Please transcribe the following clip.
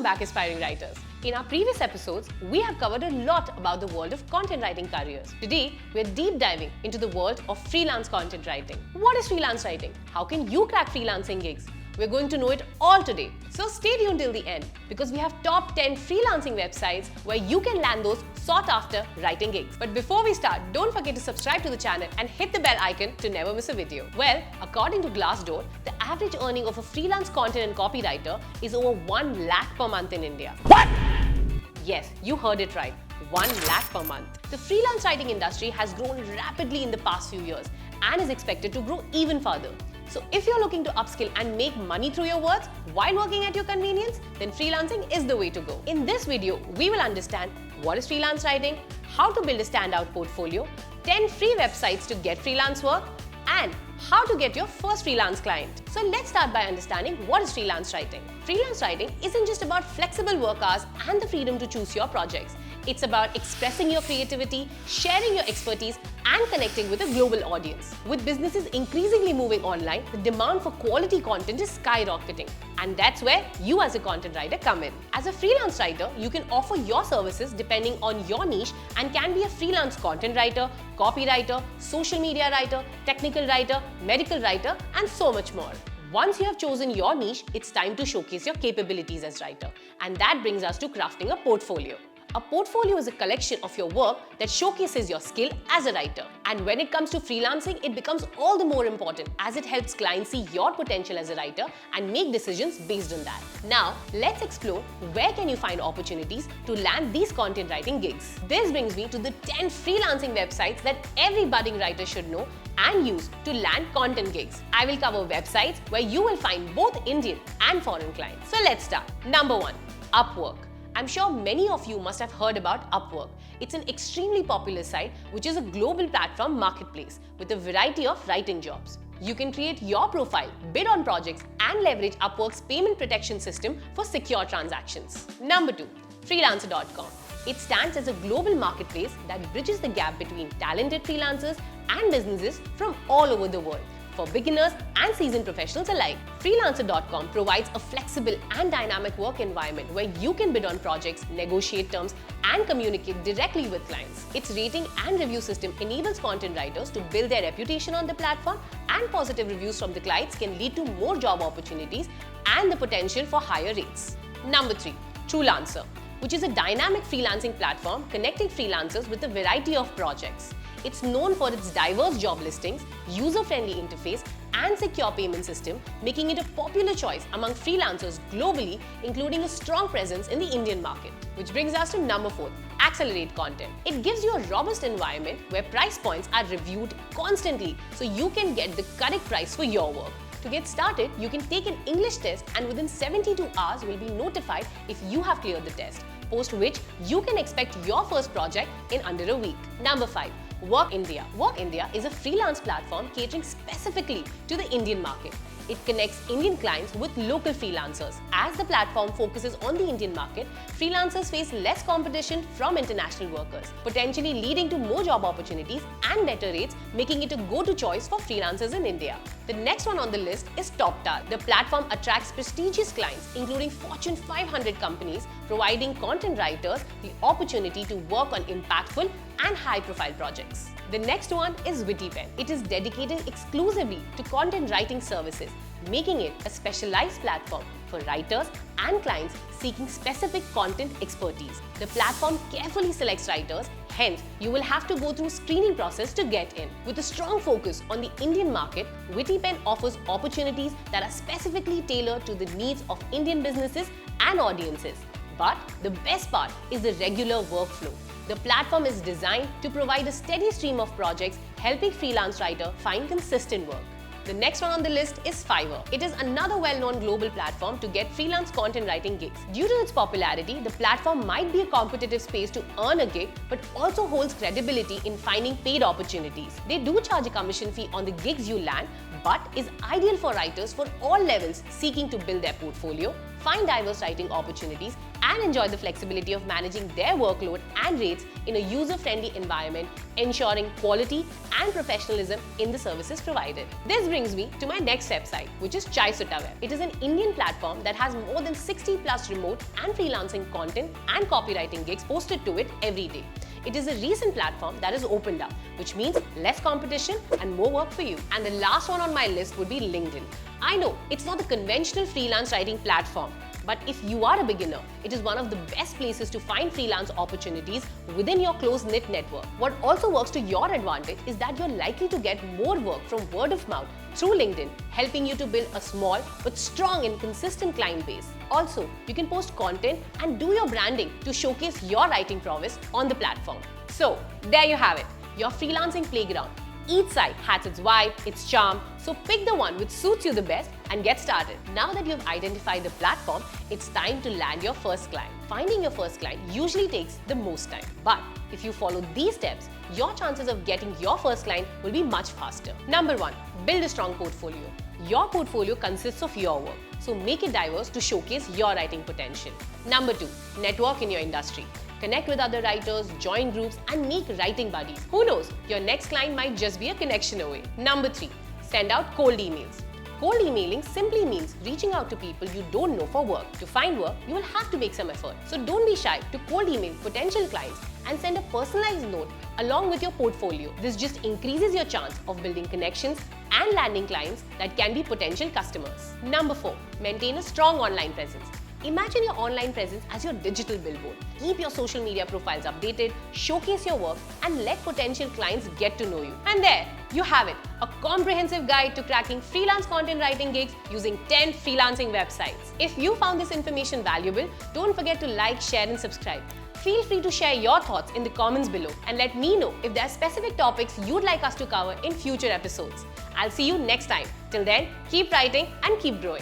Welcome back, aspiring writers. In our previous episodes, we have covered a lot about the world of content writing careers. Today, we're deep diving into the world of freelance content writing. What is freelance writing? How can you crack freelancing gigs? We're going to know it all today. So stay tuned till the end because we have top 10 freelancing websites where you can land those sought after writing gigs. But before we start, don't forget to subscribe to the channel and hit the bell icon to never miss a video. Well, according to Glassdoor, the average earning of a freelance content and copywriter is over 1 lakh per month in India. What? Yes, you heard it right. 1 lakh per month. The freelance writing industry has grown rapidly in the past few years and is expected to grow even further. So if you're looking to upskill and make money through your words while working at your convenience, then freelancing is the way to go. In this video, we will understand what is freelance writing, how to build a standout portfolio, 10 free websites to get freelance work, and how to get your first freelance client. So let's start by understanding what is freelance writing. Freelance writing isn't just about flexible work hours and the freedom to choose your projects. It's about expressing your creativity, sharing your expertise, and connecting with a global audience. With businesses increasingly moving online, the demand for quality content is skyrocketing. And that's where you as a content writer come in. As a freelance writer, you can offer your services depending on your niche and can be a freelance content writer, copywriter, social media writer, technical writer, medical writer, and so much more. Once you have chosen your niche, it's time to showcase your capabilities as writer. And that brings us to crafting a portfolio. A portfolio is a collection of your work that showcases your skill as a writer. And when it comes to freelancing, it becomes all the more important as it helps clients see your potential as a writer and make decisions based on that. Now, let's explore where can you find opportunities to land these content writing gigs. This brings me to the 10 freelancing websites that every budding writer should know and use to land content gigs. I will cover websites where you will find both Indian and foreign clients. So let's start. Number 1, Upwork. I'm sure many of you must have heard about Upwork. It's an extremely popular site which is a global platform marketplace with a variety of writing jobs. You can create your profile, bid on projects, and leverage Upwork's payment protection system for secure transactions. Number 2, Freelancer.com. It stands as a global marketplace that bridges the gap between talented freelancers and businesses from all over the world. For beginners and seasoned professionals alike, Freelancer.com provides a flexible and dynamic work environment where you can bid on projects, negotiate terms, and communicate directly with clients. Its rating and review system enables content writers to build their reputation on the platform, and positive reviews from the clients can lead to more job opportunities and the potential for higher rates. Number 3, Freelancer, which is a dynamic freelancing platform connecting freelancers with a variety of projects. It's known for its diverse job listings, user-friendly interface, and secure payment system, making it a popular choice among freelancers globally, including a strong presence in the Indian market. Which brings us to number 4, Accelerate Content. It gives you a robust environment where price points are reviewed constantly so you can get the correct price for your work. To get started, you can take an English test and within 72 hours will be notified if you have cleared the test, post which you can expect your first project in under a week. Number 5, Work India. Work India is a freelance platform catering specifically to the Indian market. It connects Indian clients with local freelancers. As the platform focuses on the Indian market, freelancers face less competition from international workers, potentially leading to more job opportunities and better rates, making it a go-to choice for freelancers in India. The next one on the list is TopTal. The platform attracts prestigious clients, including Fortune 500 companies, providing content writers the opportunity to work on impactful and high-profile projects. The next one is WittyPen. It is dedicated exclusively to content writing services, making it a specialized platform for writers and clients seeking specific content expertise. The platform carefully selects writers, hence you will have to go through a screening process to get in. With a strong focus on the Indian market, WittyPen offers opportunities that are specifically tailored to the needs of Indian businesses and audiences. But the best part is the regular workflow. The platform is designed to provide a steady stream of projects, helping freelance writers find consistent work. The next one on the list is Fiverr. It is another well-known global platform to get freelance content writing gigs. Due to its popularity, the platform might be a competitive space to earn a gig, but also holds credibility in finding paid opportunities. They do charge a commission fee on the gigs you land, but is ideal for writers for all levels seeking to build their portfolio, find diverse writing opportunities, and enjoy the flexibility of managing their workload and rates in a user-friendly environment, ensuring quality and professionalism in the services provided. This brings me to my next website, which is Chai Sutta Web. It is an Indian platform that has more than 60 plus remote and freelancing content and copywriting gigs posted to it every day. It is a recent platform that has opened up, which means less competition and more work for you. And the last one on my list would be LinkedIn. I know it's not the conventional freelance writing platform, but if you are a beginner, it is one of the best places to find freelance opportunities within your close-knit network. What also works to your advantage is that you're likely to get more work from word of mouth through LinkedIn, helping you to build a small but strong and consistent client base. Also, you can post content and do your branding to showcase your writing prowess on the platform. So, there you have it, your freelancing playground. Each site has its vibe, its charm, so pick the one which suits you the best and get started. Now that you've identified the platform, it's time to land your first client. Finding your first client usually takes the most time, but if you follow these steps, your chances of getting your first client will be much faster. Number 1, build a strong portfolio. Your portfolio consists of your work, so make it diverse to showcase your writing potential. Number 2, network in your industry. Connect with other writers, join groups, and make writing buddies. Who knows, your next client might just be a connection away. Number 3, send out cold emails. Cold emailing simply means reaching out to people you don't know for work. To find work, you will have to make some effort. So don't be shy to cold email potential clients and send a personalized note along with your portfolio. This just increases your chance of building connections and landing clients that can be potential customers. Number 4, maintain a strong online presence. Imagine your online presence as your digital billboard. Keep your social media profiles updated, showcase your work, and let potential clients get to know you. And there you have it, a comprehensive guide to cracking freelance content writing gigs using 10 freelancing websites. If you found this information valuable, don't forget to like, share, and subscribe. Feel free to share your thoughts in the comments below and let me know if there are specific topics you'd like us to cover in future episodes. I'll see you next time. Till then, keep writing and keep growing.